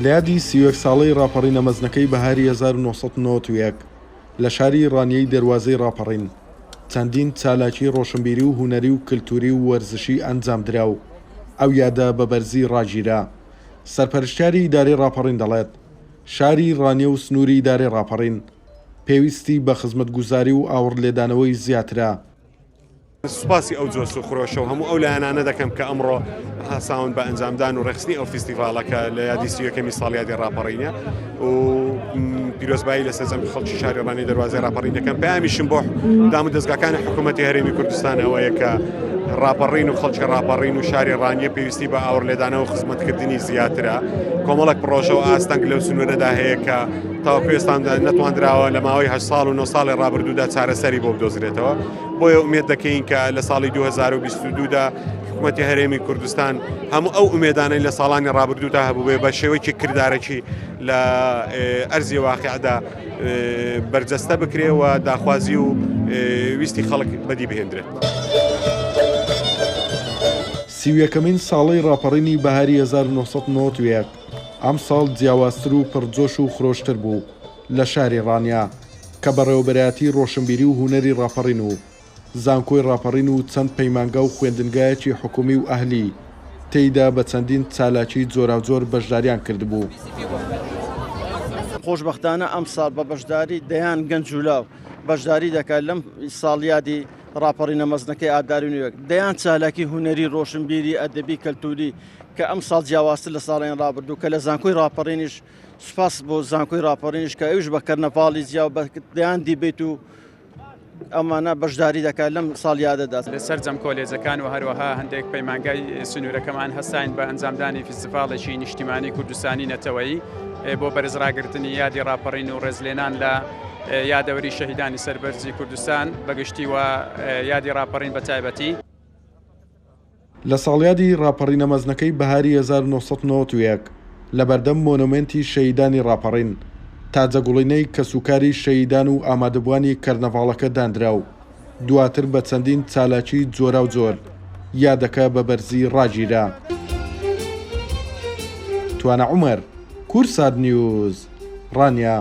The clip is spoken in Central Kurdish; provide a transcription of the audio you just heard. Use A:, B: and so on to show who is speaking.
A: لە یادی 31 ساڵەی ڕاپەڕینە مەزنەکەی بەهاری 1991 لە شاری ڕانیەی دەروازەی ڕاپەڕین چەندین چالاکی ڕۆشنبیری و هونەری و کللتوری و وەرزشی ئەنجام دراو. ئەو یادە بە بەرزی ڕاگیرا. سەرپەرشتیاری ئیدارەی ڕاپەڕین دەڵێت شاری ڕانیە و سنووری ئیدارەی ڕاپەڕین پێویستی بە خزمەتگوزاری و ئاور لێدانەوەی زیاترە.
B: سوپاسی ئەو جۆس و خۆشە و هەموو ئەو لایەنانە دەکەم کە ئەمڕۆ هەساون بە ئەنجامدان و ڕێخستنی ئەو فیستیڤالەکە لە یادی 31 ساڵیادی ڕاپەڕینە و پیرۆزبایی لە سەرجەم خەڵکی شاری ڕانی دەروازەی ڕاپەڕینەکەم پەیامیشم بۆ دام و دەستگاکانی حکوومەتی هەرێمی کوردستان ئەوەیە کە ڕاپەڕین و خەڵکی ڕاپەڕین و شاری ڕانیە پێویستی بە ئاور لێدانەوە و خزمەتکردنی زیاترە. کۆمەڵک پرۆژە و ئاستەنگ لەو سنوورەدا هەیە کە تاوەکو ئێستا نەتواندراوە لە ماوەی 8 ساڵ و 9 ساڵی ڕابردوودا چارەسەری بۆ بدۆزرێتەوە. بۆیە ئومێد دەکەین کە لە ساڵی 2022دا حکوومەتی هەرێمی کوردستان هەموو ئەو ئومێدانەی لە ساڵانی ڕابردوودا هەبوو بێ بە شێوەیەکی کردارێکی لە ئەرزی واقعدا بەرجەستە بکرێەوە داخوازی و ویستی خەڵک بەدی بهێنرێت.
A: 31مین ساڵەی ڕاپەڕینی بەهاری 1991 ئەم ساڵ جیاوازتر و پڕجۆش و خرۆشتر بوو لە شاری ڕانیا کە بەڕێوەبەرایەتی ڕۆشنبیری و هونەری ڕاپەڕین و زانکۆی ڕاپەڕین و چەند پەیمانگە و خوێندنگایەکی حکومی و ئەهلی تێیدا بە چەندین چالاکی جۆراوجۆر بەشداریان کردبوو.
C: خۆشبەختانە ئەم ساڵ بە بەشداری دەیان گەنج و لاو بەشداری دەکات لەم ساڵیادی ڕاپەڕینە مەزنەکەی ئاداری نوێک دەیان چالاکی هونەری ڕۆشنبیری ئەدەبی کەلتوری کە ئەم ساڵ جیاوازتر لە ساڵیان ڕابردوو کە لە زانکۆی ڕاپەڕینیش سوپاس بۆ زانکۆی ڕاپەڕینیش کە ئەوش بە کەرنەڤاڵی جیا و دەیان دیبێت و ئەمانە بەشداری دەکات لەم ساڵیادەدا.
D: لەسەر جەم کۆلێجەکان و هەروەها هەندێک پەیمانگای سنوورەکەمان هەستاین بە ئەنجامدانی فیستیڤاڵێکی نیشتیمانی کوردستانی نەتەوەیی بۆ بەرزڕاگرتنی یادی ڕاپەڕین و ڕێزلێنان لە یادەوەری شەهیدانی سەربەرزی کوردستان بەگشتی و یادی ڕاپەڕین بە تایبەتی.
A: لە ساڵیادی ڕاپەڕینە مەزنەکەی بەهاری 1991 لە بەردەم مۆنومنتی شەهیدانی ڕاپەڕین تاجەگوڵینەی کەسوکاری شەهیدان و ئامادەبوانی کەرنەڤاڵەکە دانراو دواتر بە چەندین چالاکی جۆرا و جۆر یادەکە بە بەرزی ڕاگیرا. توانە عومەر، کورسات نیوز، ڕانیا.